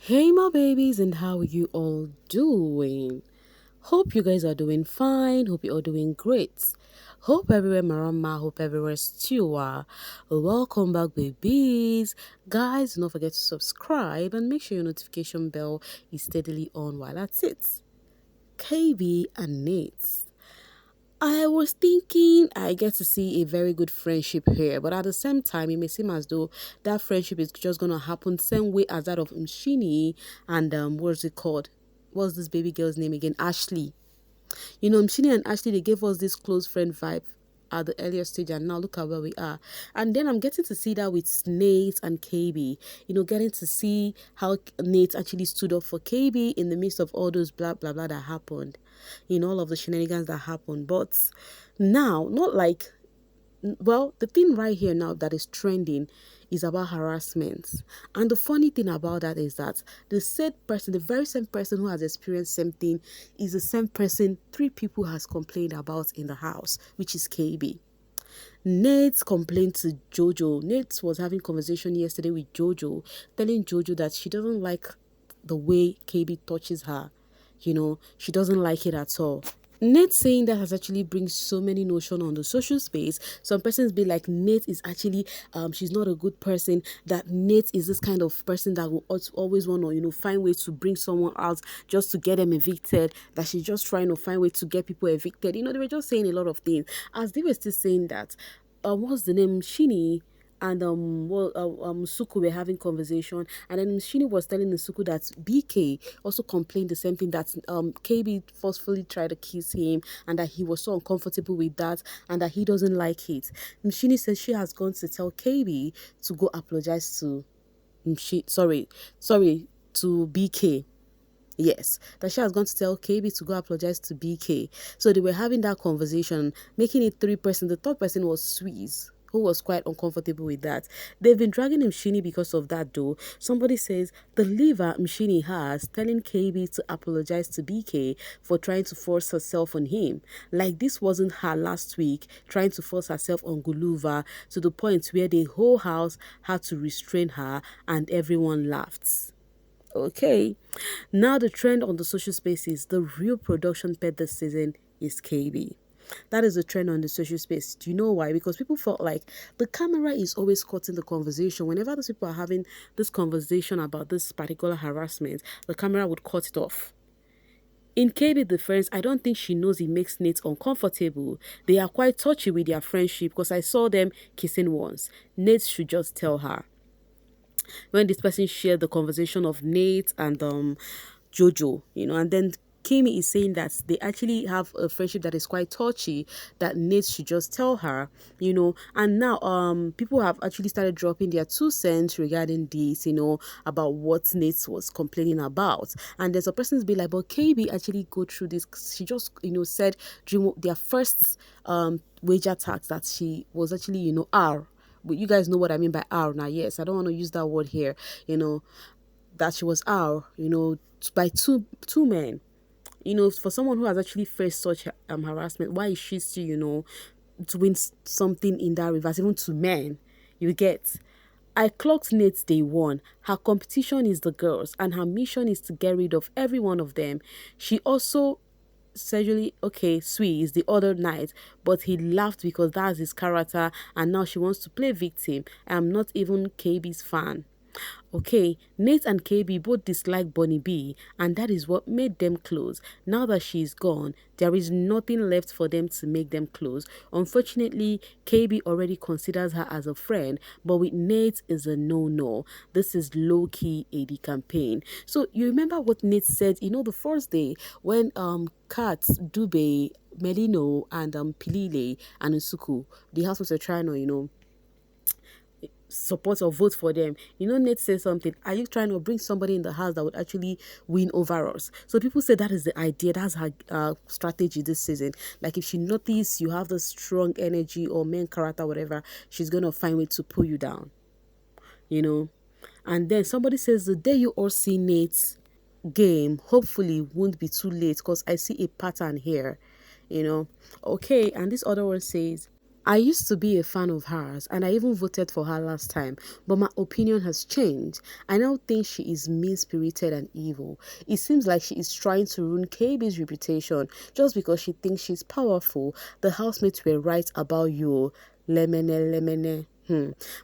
Hey my babies, and how are you all doing? Hope you guys are doing fine. Hope you're all doing great. Hope everywhere marama, hope everywhere stewa. Welcome back babies. Guys, do not forget to subscribe and make sure your notification bell is steadily on while at it. KB and Nate. I was thinking I get to see a very good friendship here, but at the same time, it may seem as though that friendship is just gonna happen same way as that of Mshini and what's it called? What's this baby girl's name again? Ashley. You know, Mshini and Ashley, they gave us this close friend vibe at the earlier stage, and now look at where we are. And then I'm getting to see that with Nate and KB. You know, getting to see how Nate actually stood up for KB in the midst of all those blah blah blah that happened, in all of the shenanigans that happened. But now, not like, well, the thing right here now that is trending is about harassment. And the funny thing about that is that the said person, the very same person who has experienced something, is the same person three people has complained about in the house, which is KB. Nate complained to Jojo. Nate was having conversation yesterday with Jojo, telling Jojo that she doesn't like the way KB touches her. You know, she doesn't like it at all. Nate saying that has actually brings so many notion on the social space. Some persons be like, Nate is actually she's not a good person, that Nate is this kind of person that will always want to, find ways to bring someone out just to get them evicted, that she's just trying to find ways to get people evicted. They were just saying a lot of things. As they were still saying that, what's the name? Shini and Suku were having conversation, and then Shini was telling Suku that BK also complained the same thing, that KB forcefully tried to kiss him and that he was so uncomfortable with that and that he doesn't like it. Shini says she has gone to tell KB to go apologize to to BK. Yes, that she has gone to tell KB to go apologize to BK. So they were having that conversation, making it three-person. The third person was Sweeze, who was quite uncomfortable with that. They've been dragging Mshini because of that though. Somebody says the liver Mshini has telling KB to apologize to BK for trying to force herself on him. Like this wasn't her last week trying to force herself on Guluva to the point where the whole house had to restrain her and everyone laughed. Okay, now the trend on the social space is the real production pet this season is KB. That is the trend on the social space. Do you know why? Because people felt like the camera is always caught in the conversation. Whenever those people are having this conversation about this particular harassment, the camera would cut it off. In KB defense, I don't think she knows it makes Nate uncomfortable. They are quite touchy with their friendship because I saw them kissing once. Nate should just tell her. When this person shared the conversation of Nate and Jojo, and then Kimi is saying that they actually have a friendship that is quite touchy, that Nate should just tell her, and now people have actually started dropping their 2 cents regarding this, about what Nate was complaining about. And there's a person's be like, but KB actually go through this. She just, said during their first wager tax that she was actually, R. But you guys know what I mean by R now. Yes, I don't want to use that word here. That she was R. By two men. For someone who has actually faced such harassment, why is she still, doing something in that reverse, even to men? You get. I clocked Nate day one. Her competition is the girls, and her mission is to get rid of every one of them. She also sexually okay sweet is the other night, but he laughed because that's his character, and now she wants to play victim. I'm not even KB's fan. Okay, Nate and KB both dislike Bonnie B, and that is what made them close. Now that she's gone, there is nothing left for them to make them close. Unfortunately, KB already considers her as a friend, but with Nate is a no-no. This is low-key AD campaign. So you remember what Nate said, the first day when Kat, Dube, Melino, and Pilile and Usuku, the housemates were trying to, support or vote for them. Nate said something. Are you trying to bring somebody in the house that would actually win over us? So people say that is the idea. That's her strategy this season. Like if she notice you have the strong energy or main character, whatever, she's gonna find way to pull you down. And then somebody says the day you all see Nate's game, hopefully won't be too late because I see a pattern here. Okay, and this other one says I used to be a fan of hers and I even voted for her last time, but my opinion has changed. I now think she is mean spirited and evil. It seems like she is trying to ruin KB's reputation just because she thinks she's powerful. The housemates were right about you. Lemene, lemene.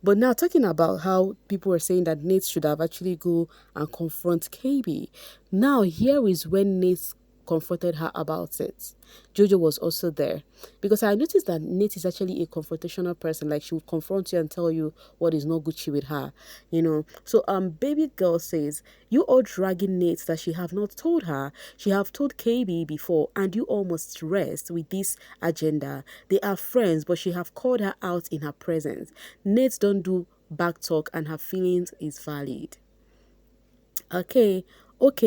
But now talking about how people were saying that Nate should have actually go and confront KB. Now here is when Nate confronted her about it. Jojo was also there because I noticed that Nate is actually a confrontational person. Like she would confront you and tell you what is not Gucci with her, you know. So baby girl says you all dragging Nate that she have not told her. She have told KB before, and you all must rest with this agenda. They are friends, but she have called her out in her presence. Nate don't do back talk, and her feelings is valid. Okay,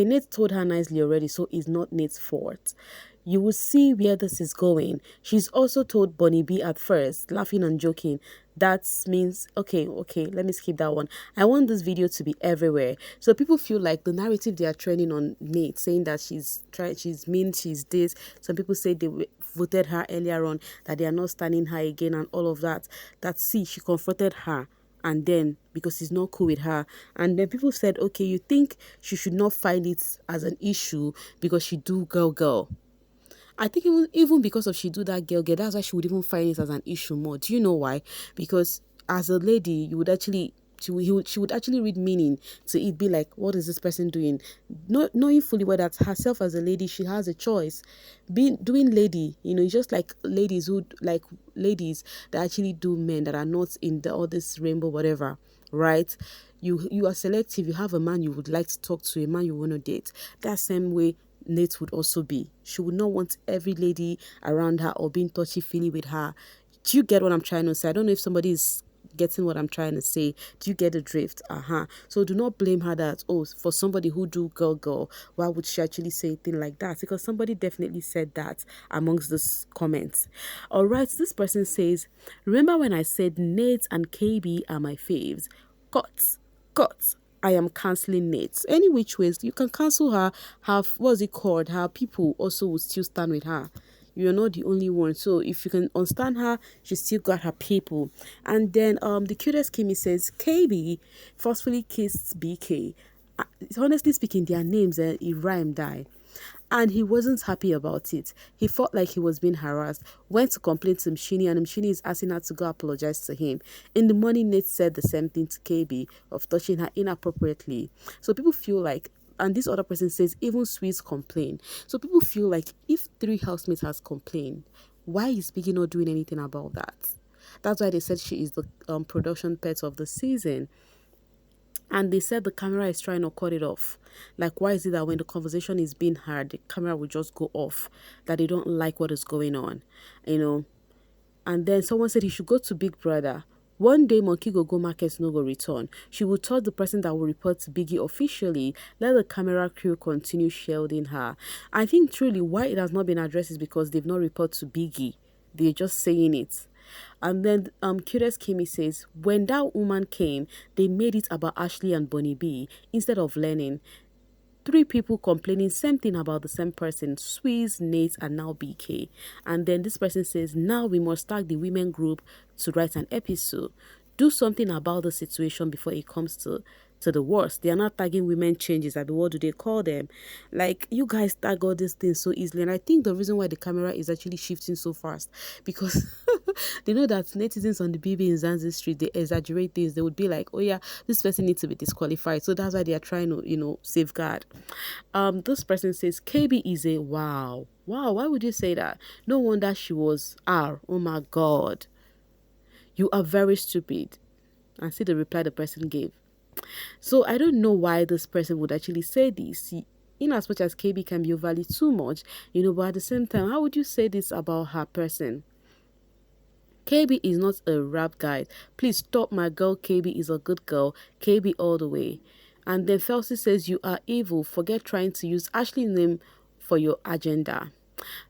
Nate told her nicely already, so it's not Nate's fault. You will see where this is going. She's also told Bonnie B at first, laughing and joking. That means, okay, let me skip that one. I want this video to be everywhere. So people feel like the narrative they are training on Nate, saying that she's mean, she's this. Some people say they voted her earlier on, that they are not standing her again and all of that. That see, she confronted her and then because he's not cool with her, and then people said, okay, you think she should not find it as an issue because she do girl. I think even because of she do that girl, that's why she would even find it as an issue more. Do you know why? Because as a lady, you would actually she would actually read meaning to it, be like, what is this person doing? Not knowing fully well that herself as a lady, she has a choice. Being doing lady, it's just like ladies that actually do men that are not in the all this rainbow whatever, right? You are selective. You have a man you would like to talk to, a man you want to date. That same way Nate would also be. She would not want every lady around her or being touchy-feely with her. Do you get what I'm trying to say? I don't know if somebody is getting what I'm trying to say. Do you get the drift? So do not blame her that, oh, for somebody who do girl, why would she actually say a thing like that? Because somebody definitely said that amongst this comments. All right, this person says, remember when I said Nate and KB are my faves? Cut. I am cancelling Nate. Any which ways, you can cancel her. What's it called? Her people also will still stand with her. You're not the only one. So if you can understand her, she still got her people. And then the cutest Kimmy says, KB forcefully kissed BK. Honestly speaking, their names, it rhyme die. And he wasn't happy about it. He felt like he was being harassed, went to complain to Mshini, and Mshini is asking her to go apologize to him. In the morning, Nate said the same thing to KB of touching her inappropriately. So people feel like, and this other person says, even Sweets complain. So people feel like if three housemates has complained, why is Biggie not doing anything about that? That's why they said she is the production pet of the season. And they said the camera is trying to cut it off. Like, why is it that when the conversation is being heard, the camera will just go off? That they don't like what is going on, And then someone said he should go to Big Brother. One day, Monkey go market no go return. She will tell the person that will report to Biggie officially. Let the camera crew continue shielding her. I think truly why it has not been addressed is because they've not reported to Biggie. They're just saying it. And then Curious Kimmy says, when that woman came, they made it about Ashley and Bonnie B instead of learning. Three people complaining same thing about the same person, Swiss, Nate, and now BK. And then this person says, now we must tag the women group to write an episode. Do something about the situation before it comes to the worst. They are not tagging women changes. Like, what do they call them? Like, you guys tag all these things so easily. And I think the reason why the camera is actually shifting so fast, because they know that netizens on the bbnzansi street, they exaggerate things. They would be like, oh yeah, this person needs to be disqualified. So that's why they are trying to, safeguard. This person says, KB is a wow. Wow, why would you say that? No wonder she was R. Oh my God. You are very stupid. And see the reply the person gave. So I don't know why this person would actually say this. In as much as KB can be overly too much, but at the same time, how would you say this about her person? KB is not a rap guy. Please stop, my girl. KB is a good girl. KB all the way. And then Felsi says, you are evil. Forget trying to use Ashley's name for your agenda.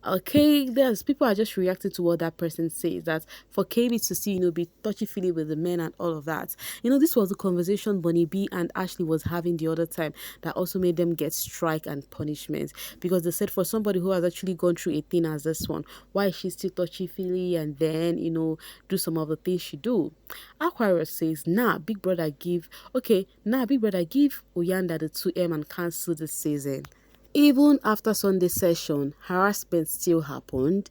Okay, there's people are just reacting to what that person says. That for KB to see, be touchy feely with the men and all of that. This was the conversation Bonnie B and Ashley was having the other time that also made them get strike and punishment, because they said for somebody who has actually gone through a thing as this one, why is she still touchy feely and then do some of the things she do. Aquarius says, nah, Big Brother give Oyanda the 2M and cancel the season. Even after Sunday session, harassment still happened.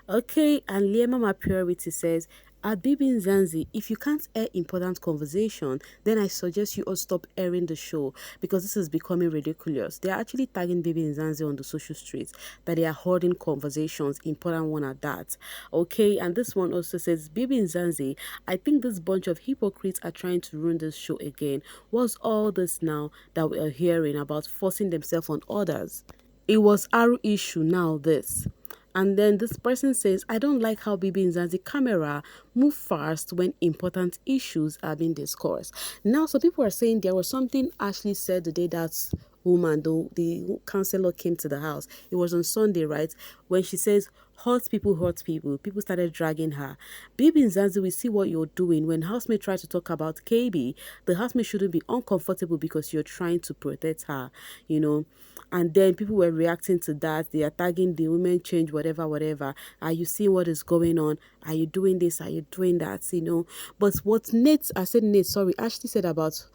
Okay, and Liema My Priority says, at bbnzansi, if you can't air important conversation, then I suggest you all stop airing the show, because this is becoming ridiculous. They are actually tagging bbnzansi on the social streets that they are holding conversations, important one at that. Okay, and this one also says, bbnzansi, I think this bunch of hypocrites are trying to ruin this show again. What's all this now that we are hearing about forcing themselves on others? It was our issue, now this. And then this person says, I don't like how bbnzansi camera move fast when important issues are being discussed. Now, so people are saying there was something Ashley said the day that woman, the counselor came to the house. It was on Sunday, right? When she says, hurt people, hurt people. People started dragging her. bbnzansi, we see what you're doing. When housemate tried to talk about KB, the housemate shouldn't be uncomfortable because you're trying to protect her, And then people were reacting to that. They are tagging the women change, whatever, whatever. Are you seeing what is going on? Are you doing this? Are you doing that? But what Ashley said about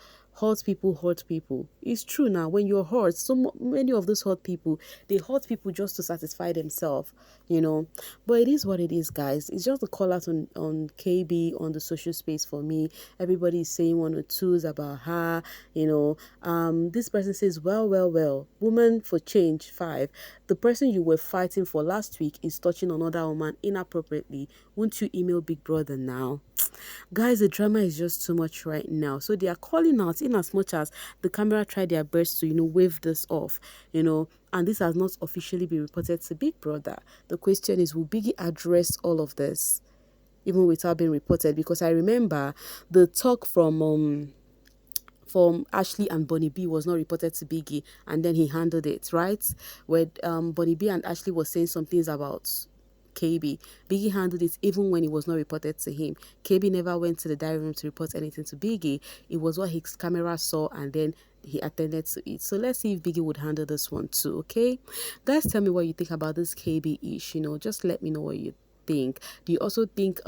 hurt people. It's true now. When you're hurt, so many of those hurt people, they hurt people just to satisfy themselves. But it is what it is, guys. It's just the call out on KB on the social space for me. Everybody is saying one or twos about her. This person says, well, woman for change 5. The person you were fighting for last week is touching another woman inappropriately. Won't you email Big Brother now? Guys, the drama is just too much right now. So they are calling out in as much as the camera tried their best to, wave this off. And this has not officially been reported to Big Brother. The question is, will Biggie address all of this even without being reported? Because I remember the talk from Ashley and Bonnie B was not reported to Biggie, and then he handled it, right? Where Bonnie B and Ashley was saying some things about KB. Biggie handled it even when it was not reported to him. KB never went to the diary room to report anything to Biggie. It was what his camera saw, and then he attended to it. So let's see if Biggie would handle this one too, okay? Guys, tell me what you think about this KB-ish, just let me know what you think. Do you also think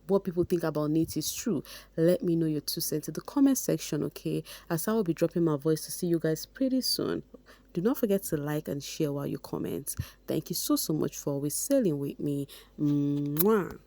what people think about Nate is true? Let me know your 2 cents in the comment section, okay? As I will be dropping my voice to see you guys pretty soon. Do not forget to like and share while you comment. Thank you so much for always sailing with me. Mwah.